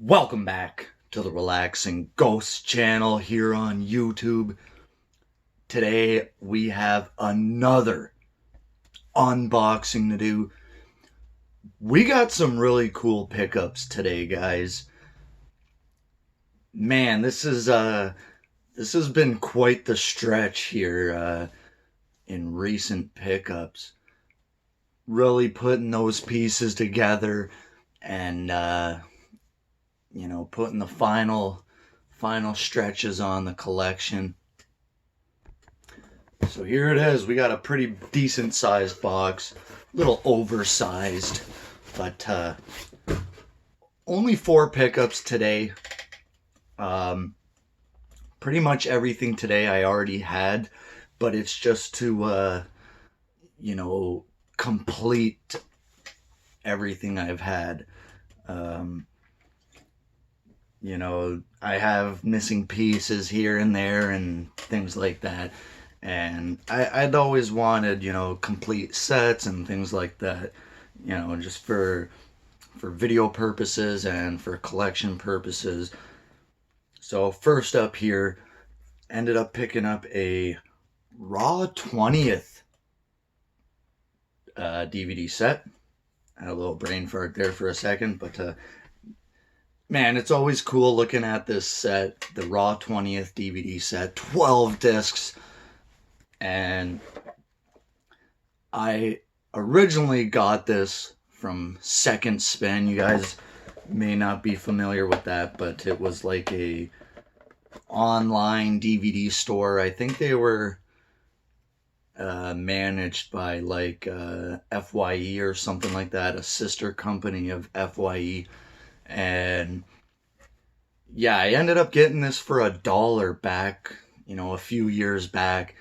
Welcome back to the Relaxing Ghost channel here on YouTube. Today we have another unboxing to do. We got some really cool pickups today, guys. Man, this has been quite the stretch here in recent pickups. Really putting those pieces together and putting the final stretches on the collection. So here it is. We got a pretty decent sized box, a little oversized, but only 4 pickups today. Pretty much everything today I already had, but it's just to complete everything I've had. I have missing pieces here and there and things like that. And I'd always wanted, complete sets and things like that, just for video purposes and for collection purposes. So first up here, ended up picking up a Raw 20th DVD set. I had a little brain fart there for a second, but man, it's always cool looking at this set, the Raw 20th DVD set, 12 discs. And I originally got this from Second Spin. You guys may not be familiar with that, but it was like a online DVD store. I think they were managed by like FYE or something like that, a sister company of FYE. And yeah, I ended up getting this for $1 back, a few years back.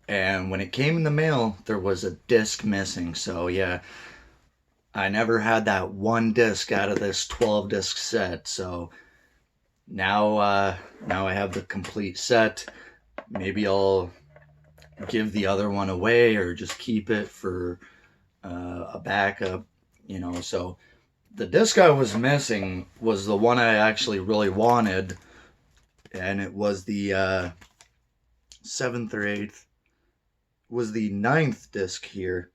And when it came in the mail, there was a disc missing. So yeah, I never had that one disc out of this 12 disc set. So now I have the complete set. Maybe I'll give the other one away or just keep it for a backup, So the disc I was missing was the one I actually really wanted, and it was the 7th or 8th. Was the 9th disc here.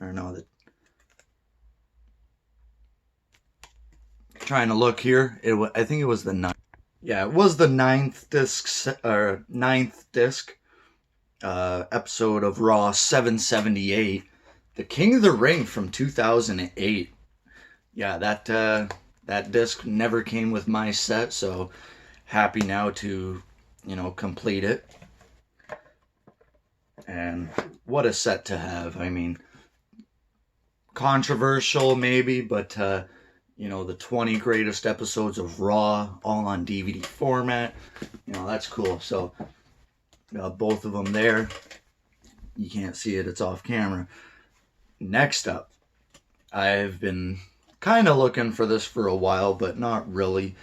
Or no, trying to look here. I think it was the 9th. Yeah, it was the 9th disc, or 9th disc episode of Raw 778, The King of the Ring from 2008. Yeah, that disc never came with my set, so happy now to, complete it. And what a set to have. I mean, controversial maybe, but the 20 greatest episodes of Raw all on DVD format. That's cool. So both of them there. You can't see it, it's off camera. Next up, I've been kind of looking for this for a while, but not really.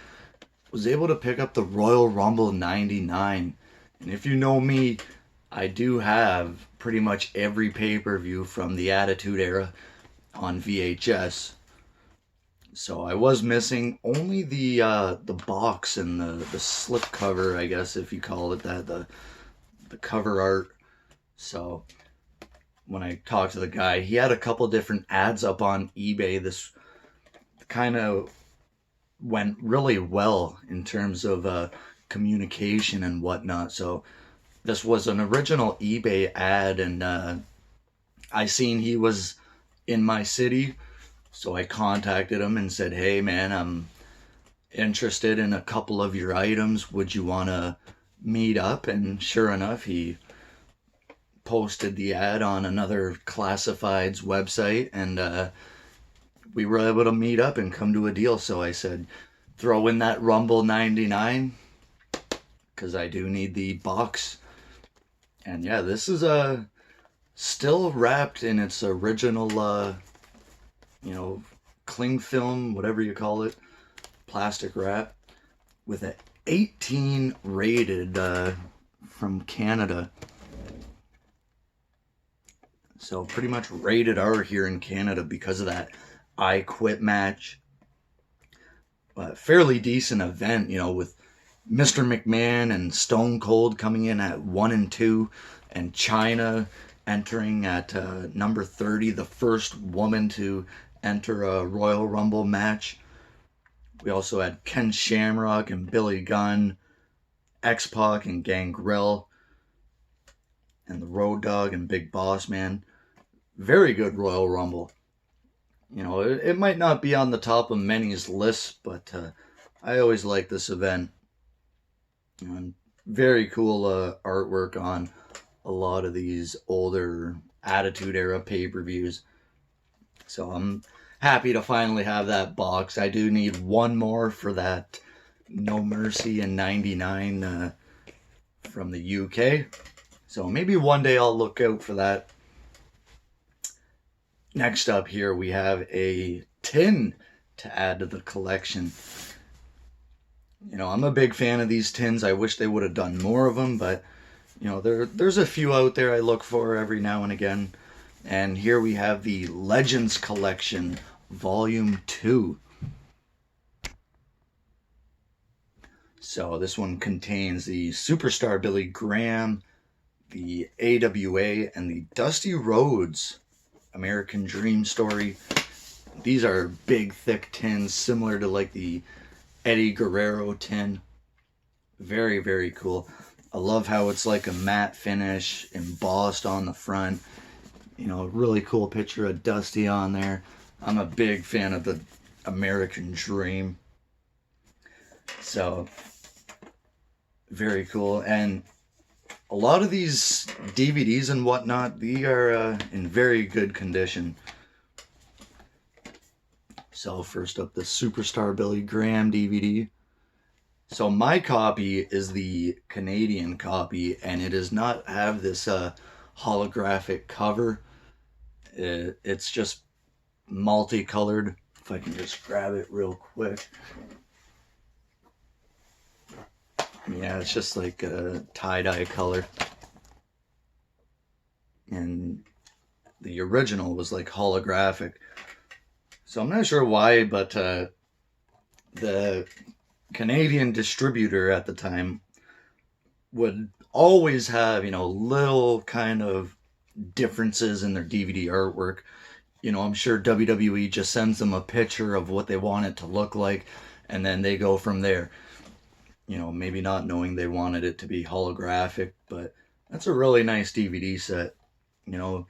Was able to pick up the Royal Rumble 99. And if you know me, I do have pretty much every pay-per-view from the Attitude Era on VHS. So I was missing only the box and the slip cover, I guess, if you call it that, the cover art. So when I talked to the guy, he had a couple different ads up on eBay. This kind of went really well in terms of communication and whatnot. So this was an original eBay ad, and I seen he was in my city, so I contacted him and said, hey man, I'm interested in a couple of your items. Would you want to meet up? And sure enough, he posted the ad on another classifieds website, and we were able to meet up and come to a deal. So I said, throw in that Rumble 99, because I do need the box. And yeah, this is still wrapped in its original, cling film, whatever you call it, plastic wrap, with an 18 rated from Canada. So pretty much rated R here in Canada because of that I Quit match. fairly decent event, you know, with Mr. McMahon and Stone Cold coming in at 1 and 2, and Chyna entering at number 30, the first woman to enter a Royal Rumble match. We also had Ken Shamrock and Billy Gunn, X-Pac and Gangrel, and the Road Dogg and Big Boss Man. Very good Royal Rumble. You know, it might not be on the top of many's lists, but I always like this event. And very cool artwork on a lot of these older Attitude Era pay-per-views. So I'm happy to finally have that box. I do need one more for that No Mercy in '99 from the UK. So maybe one day I'll look out for that. Next up here we have a tin to add to the collection. You know, I'm a big fan of these tins. I wish they would have done more of them, but you know, there's a few out there I look for every now and again. And here we have the Legends Collection, Volume 2. So this one contains the Superstar Billy Graham, the AWA, and the Dusty Rhodes American Dream story. These are big, thick tins, similar to like the Eddie Guerrero tin. Very, very cool. I love how it's like a matte finish, embossed on the front. You know, really cool picture of Dusty on there. I'm a big fan of the American Dream. So, very cool. And a lot of these DVDs and whatnot, they are in very good condition. So first up, the Superstar Billy Graham DVD. So my copy is the Canadian copy, and it does not have this holographic cover. It's just multicolored. If I can just grab it real quick. Yeah, it's just like a tie-dye color. And the original was like holographic. So I'm not sure why, but the Canadian distributor at the time would always have, you know, little kind of differences in their DVD artwork. You know, I'm sure WWE just sends them a picture of what they want it to look like, and then they go from there. You know, maybe not knowing they wanted it to be holographic, but that's a really nice DVD set. You know,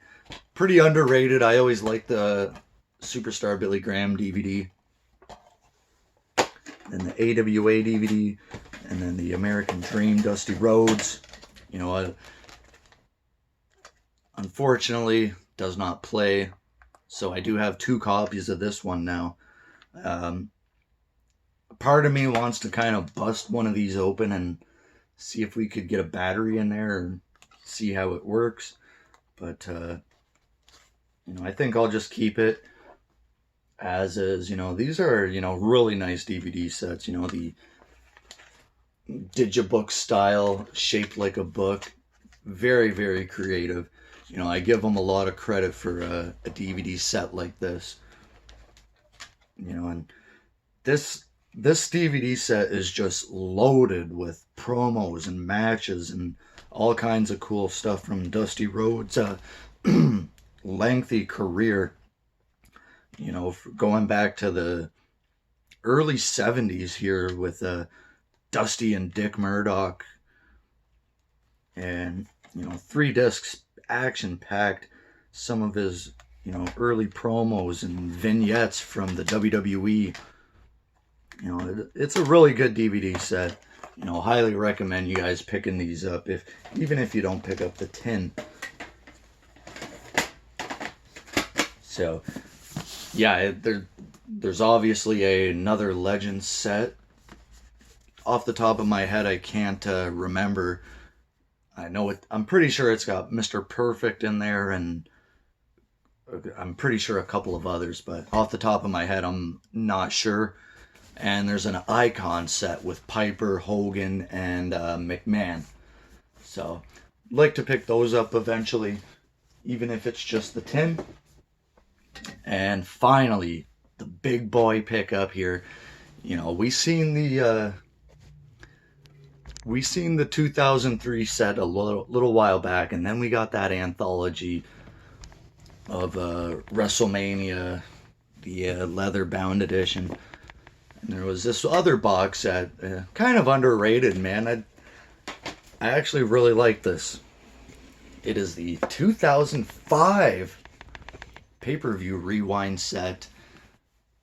pretty underrated. I always liked the Superstar Billy Graham DVD, and the AWA DVD, and then the American Dream Dusty Rhodes. You know, unfortunately does not play, so I do have 2 copies of this one now. Part of me wants to kind of bust one of these open and see if we could get a battery in there and see how it works, but you know, I think I'll just keep it as is. You know, these are, you know, really nice DVD sets. You know, the digibook style, shaped like a book. Very, very creative. You know, I give them a lot of credit for a DVD set like this. You know, and this DVD set is just loaded with promos and matches and all kinds of cool stuff from Dusty Rhodes' lengthy career. You know, going back to the early 70s here with Dusty and Dick Murdoch. And, you know, 3 discs, action-packed. Some of his, you know, early promos and vignettes from the WWE. You know, it's a really good DVD set. You know, highly recommend you guys picking these up, even if you don't pick up the tin. So, yeah, there's obviously another Legends set. Off the top of my head, I can't remember. I know it. I'm pretty sure it's got Mr. Perfect in there, and I'm pretty sure a couple of others, but off the top of my head, I'm not sure. And there's an Icon set with Piper, Hogan, and McMahon. So, I'd like to pick those up eventually, even if it's just the tin. And finally, the big boy pickup here. You know, we seen the 2003 set a little while back, and then we got that anthology of WrestleMania, the leather bound edition. And there was this other box set, kind of underrated, man. I actually really like this. It is the 2005 pay-per-view Rewind set.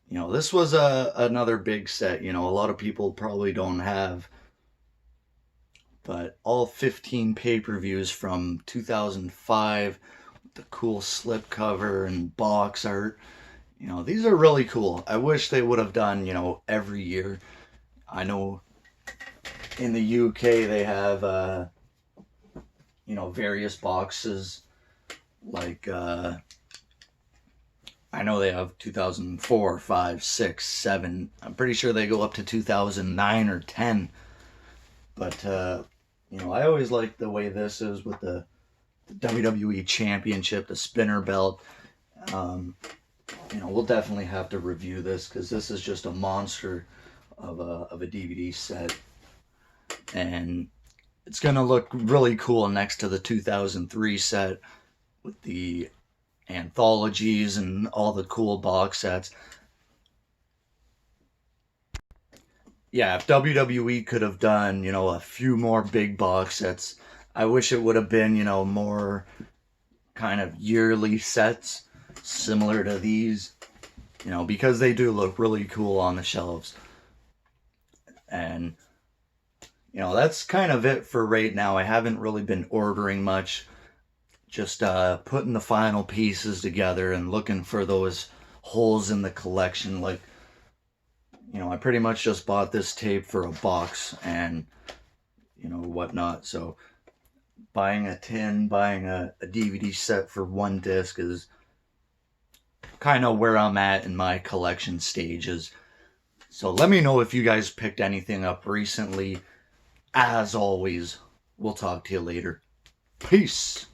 You know, this was another big set, you know, a lot of people probably don't have. But all 15 pay-per-views from 2005, with the cool slipcover and box art. You know, these are really cool. I wish they would have done, you know, every year. I know in the UK they have, you know, various boxes. Like, I know they have 2004, 5, 6, 7. I'm pretty sure they go up to 2009 or 10. But, you know, I always like the way this is with the WWE Championship, the spinner belt. You know, we'll definitely have to review this because this is just a monster of a DVD set. And it's going to look really cool next to the 2003 set with the anthologies and all the cool box sets. Yeah, if WWE could have done, you know, a few more big box sets, I wish it would have been, you know, more kind of yearly sets similar to these, you know, because they do look really cool on the shelves. And, you know, that's kind of it for right now. I haven't really been ordering much, just putting the final pieces together and looking for those holes in the collection. Like, you know, I pretty much just bought this tape for a box and, you know, whatnot. So buying a tin, buying a DVD set for one disc is kind of where I'm at in my collection stages. So let me know if you guys picked anything up recently. As always, we'll talk to you later. Peace.